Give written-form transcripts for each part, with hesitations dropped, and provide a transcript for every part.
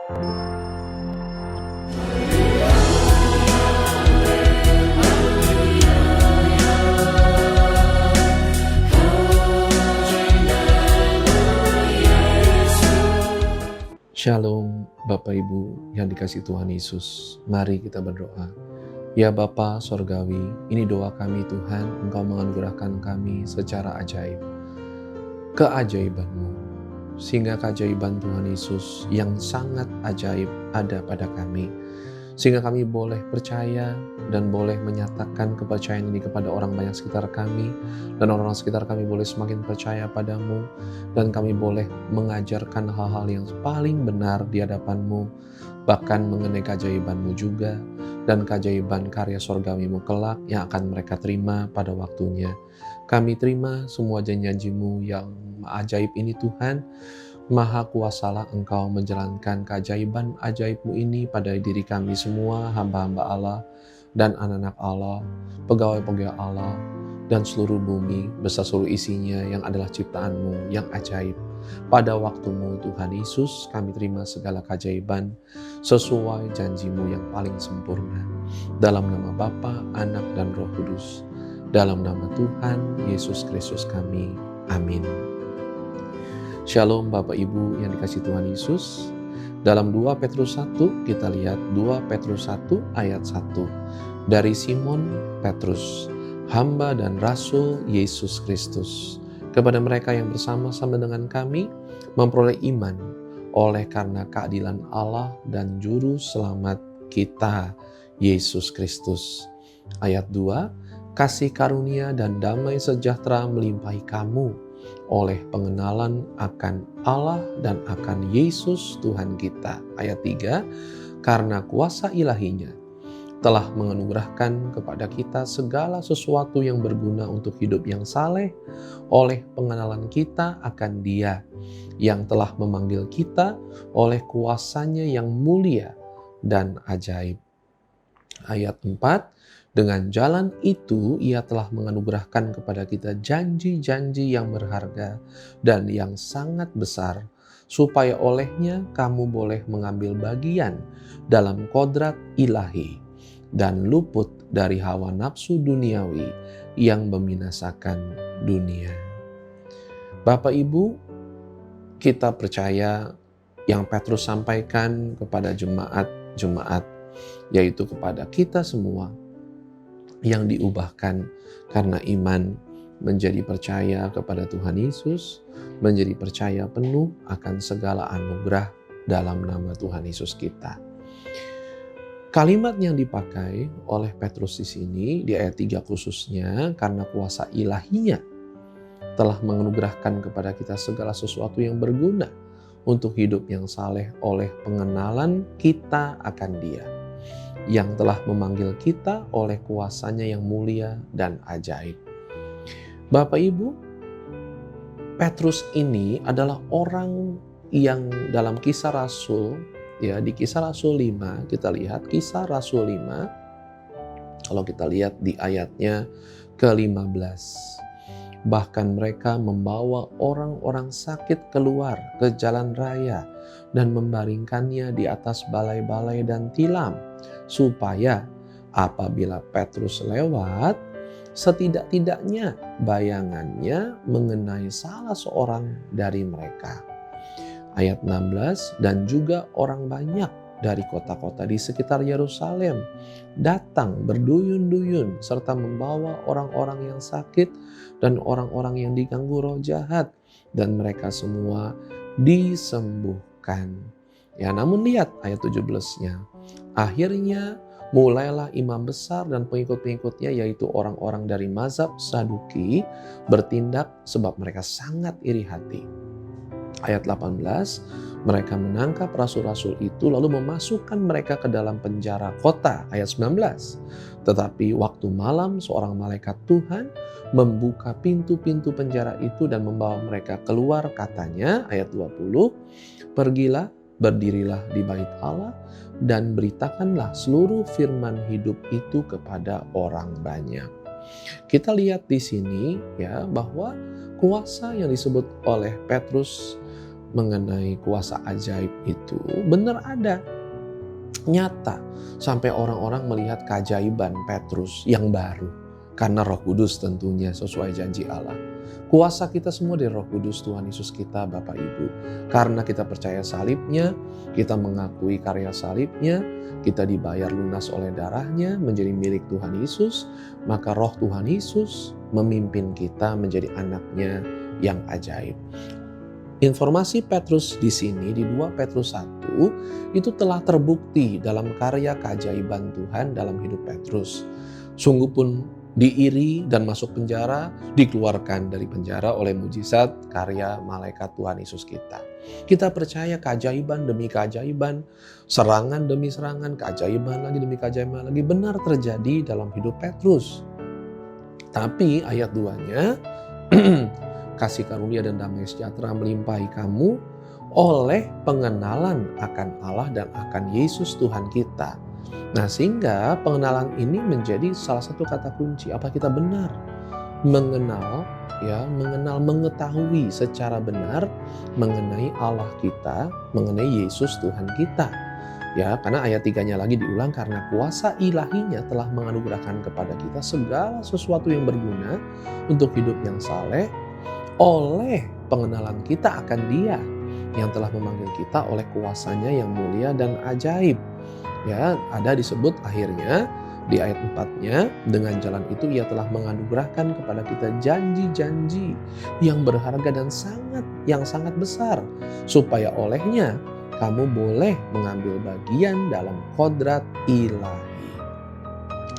Shalom Bapak Ibu yang dikasihi Tuhan Yesus. Mari kita berdoa. Ya Bapa Sorgawi, ini doa kami Tuhan, Engkau menganugerahkan kami secara ajaib keajaiban-Mu, sehingga keajaiban Tuhan Yesus yang sangat ajaib ada pada kami, sehingga kami boleh percaya dan boleh menyatakan kepercayaan ini kepada orang banyak sekitar kami, dan orang-orang sekitar kami boleh semakin percaya padamu, dan kami boleh mengajarkan hal-hal yang paling benar di hadapan-Mu, bahkan mengenai keajaiban-Mu juga, dan keajaiban karya sorgawi-Mu kelak yang akan mereka terima pada waktunya. Kami terima semua janji-janji-Mu yang ajaib ini Tuhan. Maha kuasalah Engkau menjalankan keajaiban ajaib-Mu ini pada diri kami semua, hamba-hamba Allah dan anak-anak Allah, pegawai-pegawai Allah, dan seluruh bumi beserta seluruh isinya yang adalah ciptaan-Mu yang ajaib. Pada waktu-Mu Tuhan Yesus, kami terima segala keajaiban sesuai janji-Mu yang paling sempurna. Dalam nama Bapa, Anak, dan Roh Kudus. Dalam nama Tuhan Yesus Kristus kami. Amin. Shalom Bapak Ibu yang dikasihi Tuhan Yesus. Dalam 2 Petrus 1 kita lihat 2 Petrus 1 ayat 1. Dari Simon Petrus, hamba dan rasul Yesus Kristus, kepada mereka yang bersama-sama dengan kami memperoleh iman oleh karena keadilan Allah dan juru selamat kita Yesus Kristus. Ayat 2, kasih karunia dan damai sejahtera melimpahi kamu oleh pengenalan akan Allah dan akan Yesus Tuhan kita. Ayat 3, karena kuasa ilahinya telah menganugerahkan kepada kita segala sesuatu yang berguna untuk hidup yang saleh oleh pengenalan kita akan Dia yang telah memanggil kita oleh kuasanya yang mulia dan ajaib. Ayat 4, dengan jalan itu Ia telah menganugerahkan kepada kita janji-janji yang berharga dan yang sangat besar, supaya olehnya kamu boleh mengambil bagian dalam kodrat ilahi dan luput dari hawa nafsu duniawi yang membinasakan dunia. Bapak Ibu, kita percaya yang Petrus sampaikan kepada jemaat-jemaat, yaitu kepada kita semua, yang diubahkan karena iman menjadi percaya kepada Tuhan Yesus, menjadi percaya penuh akan segala anugerah dalam nama Tuhan Yesus kita. Kalimat yang dipakai oleh Petrus di sini, di ayat 3 khususnya, karena kuasa ilahinya telah menganugerahkan kepada kita segala sesuatu yang berguna untuk hidup yang saleh oleh pengenalan kita akan Dia, yang telah memanggil kita oleh kuasanya yang mulia dan ajaib. Bapak Ibu, Petrus ini adalah orang yang dalam Kisah Rasul, ya di Kisah Rasul 5, kita lihat Kisah Rasul 5, kalau kita lihat di ayatnya ke-15. Bahkan mereka membawa orang-orang sakit keluar ke jalan raya dan membaringkannya di atas balai-balai dan tilam, supaya apabila Petrus lewat, setidak-tidaknya bayangannya mengenai salah seorang dari mereka. Ayat 16, dan juga orang banyak dari kota-kota di sekitar Yerusalem datang berduyun-duyun serta membawa orang-orang yang sakit dan orang-orang yang diganggu roh jahat, dan mereka semua disembuhkan. Ya, namun lihat ayat 17-nya. Akhirnya mulailah imam besar dan pengikut-pengikutnya, yaitu orang-orang dari mazhab Saduki, bertindak sebab mereka sangat iri hati. Ayat 18, mereka menangkap rasul-rasul itu lalu memasukkan mereka ke dalam penjara kota. Ayat 19, tetapi waktu malam seorang malaikat Tuhan membuka pintu-pintu penjara itu dan membawa mereka keluar, katanya. Ayat 20, pergilah, berdirilah di bait Allah dan beritakanlah seluruh firman hidup itu kepada orang banyak. Kita lihat di sini ya bahwa kuasa yang disebut oleh Petrus mengenai kuasa ajaib itu benar ada, nyata. Sampai orang-orang melihat keajaiban Petrus yang baru. Karena Roh Kudus tentunya sesuai janji Allah. Kuasa kita semua dari Roh Kudus Tuhan Yesus kita Bapak Ibu. Karena kita percaya salibnya, kita mengakui karya salibnya, kita dibayar lunas oleh darahnya menjadi milik Tuhan Yesus, maka Roh Tuhan Yesus memimpin kita menjadi anaknya yang ajaib. Informasi Petrus di sini di 2 Petrus 1 itu telah terbukti dalam karya keajaiban Tuhan dalam hidup Petrus. Sungguh pun diiri dan masuk penjara, dikeluarkan dari penjara oleh mujizat karya malaikat Tuhan Yesus kita. Kita percaya keajaiban demi keajaiban, serangan demi serangan, keajaiban lagi demi keajaiban lagi benar terjadi dalam hidup Petrus. Tapi ayat 2-nya kasih karunia dan damai sejahtera melimpahi kamu oleh pengenalan akan Allah dan akan Yesus Tuhan kita. Nah, sehingga pengenalan ini menjadi salah satu kata kunci. Apa kita benar mengenal, mengetahui secara benar mengenai Allah kita, mengenai Yesus Tuhan kita. Ya, karena ayat 3-nya lagi diulang, karena kuasa ilahinya telah menganugerahkan kepada kita segala sesuatu yang berguna untuk hidup yang saleh oleh pengenalan kita akan Dia yang telah memanggil kita oleh kuasanya yang mulia dan ajaib. Ya, ada disebut akhirnya di ayat 4-nya, dengan jalan itu Ia telah menganugerahkan kepada kita janji-janji yang berharga dan yang sangat besar, supaya olehnya kamu boleh mengambil bagian dalam kodrat ilahi.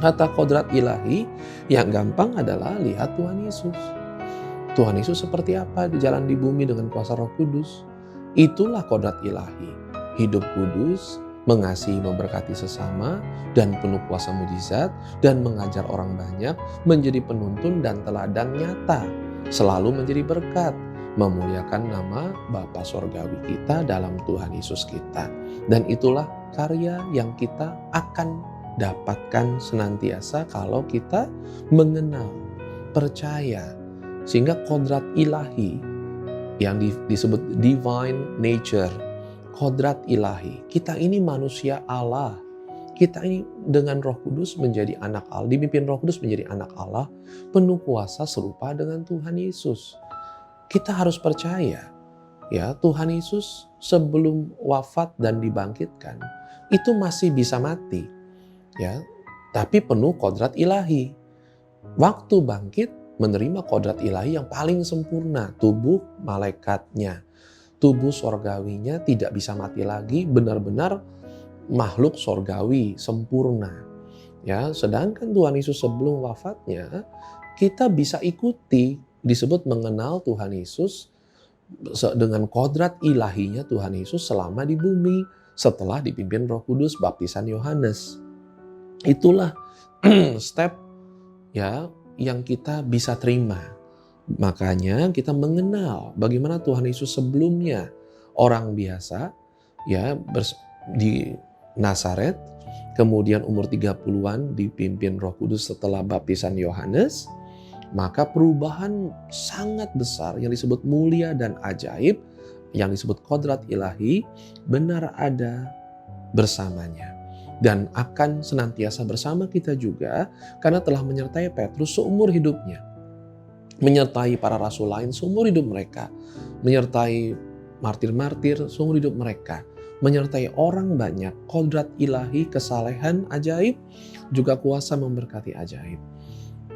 Kata kodrat ilahi yang gampang adalah lihat Tuhan Yesus. Tuhan Yesus seperti apa di jalan di bumi dengan kuasa Roh Kudus. Itulah kodrat ilahi. Hidup kudus, mengasihi, memberkati sesama, dan penuh kuasa mujizat, dan mengajar orang banyak, menjadi penuntun dan teladan nyata, selalu menjadi berkat, memuliakan nama Bapa Sorgawi kita dalam Tuhan Yesus kita. Dan itulah karya yang kita akan dapatkan senantiasa kalau kita mengenal, percaya, sehingga kodrat ilahi yang disebut divine nature, kodrat ilahi. Kita ini manusia Allah. Kita ini dengan Roh Kudus menjadi anak Allah, dipimpin Roh Kudus menjadi anak Allah, penuh kuasa serupa dengan Tuhan Yesus. Kita harus percaya, ya, Tuhan Yesus sebelum wafat dan dibangkitkan itu masih bisa mati, ya, tapi penuh kodrat ilahi. Waktu bangkit menerima kodrat ilahi yang paling sempurna, tubuh malaikatnya, tubuh sorgawinya tidak bisa mati lagi, benar-benar makhluk sorgawi sempurna. Ya, sedangkan Tuhan Yesus sebelum wafatnya kita bisa ikuti, disebut mengenal Tuhan Yesus dengan kodrat ilahinya Tuhan Yesus selama di bumi setelah dipimpin Roh Kudus baptisan Yohanes. Itulah step ya yang kita bisa terima. Makanya kita mengenal bagaimana Tuhan Yesus sebelumnya orang biasa, ya, di Nazaret, kemudian umur 30-an dipimpin Roh Kudus setelah baptisan Yohanes, maka perubahan sangat besar yang disebut mulia dan ajaib, yang disebut kodrat ilahi, benar ada bersamanya. Dan akan senantiasa bersama kita juga karena telah menyertai Petrus seumur hidupnya. Menyertai para rasul lain seumur hidup mereka. Menyertai martir-martir seumur hidup mereka. Menyertai orang banyak, kodrat ilahi, kesalehan ajaib, juga kuasa memberkati ajaib.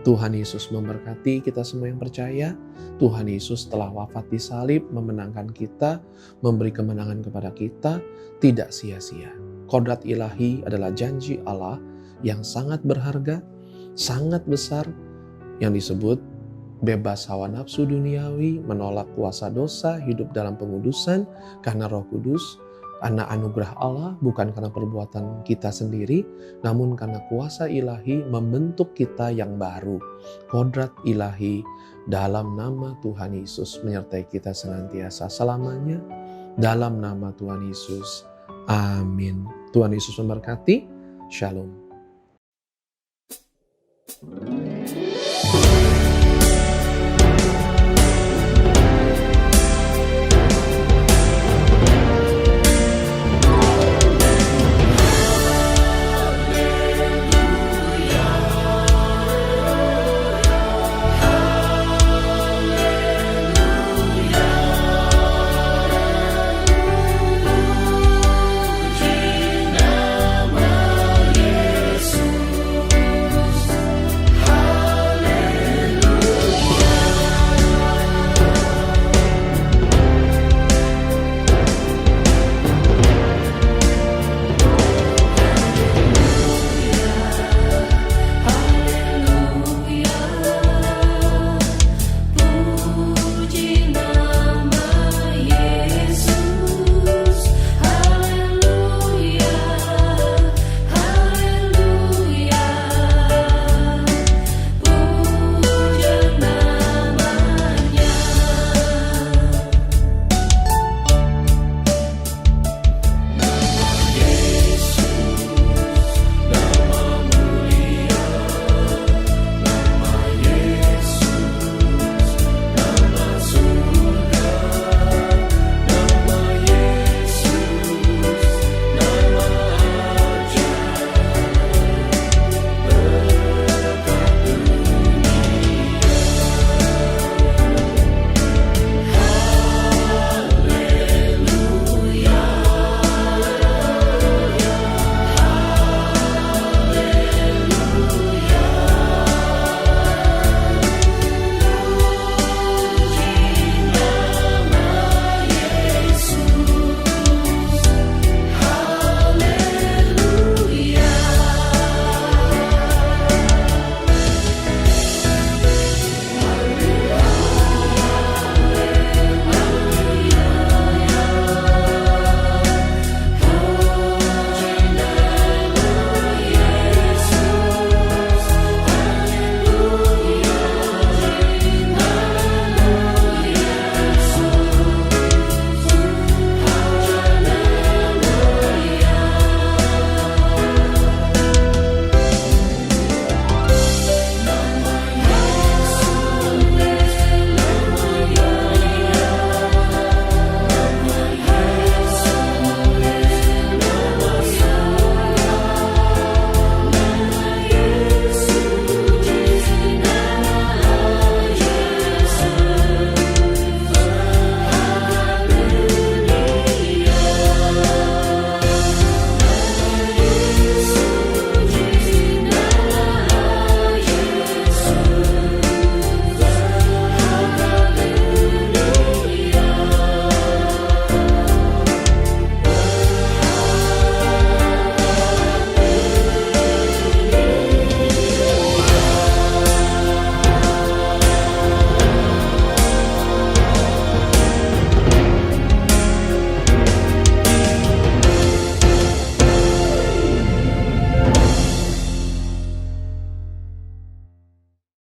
Tuhan Yesus memberkati kita semua yang percaya. Tuhan Yesus telah wafat di salib, memenangkan kita, memberi kemenangan kepada kita, tidak sia-sia. Kodrat ilahi adalah janji Allah yang sangat berharga, sangat besar, yang disebut bebas hawa nafsu duniawi, menolak kuasa dosa, hidup dalam pengudusan karena Roh Kudus, karena anugerah Allah, bukan karena perbuatan kita sendiri, namun karena kuasa ilahi membentuk kita yang baru. Kodrat ilahi dalam nama Tuhan Yesus menyertai kita senantiasa selamanya. Dalam nama Tuhan Yesus. Amin. Tuhan Yesus memberkati. Shalom.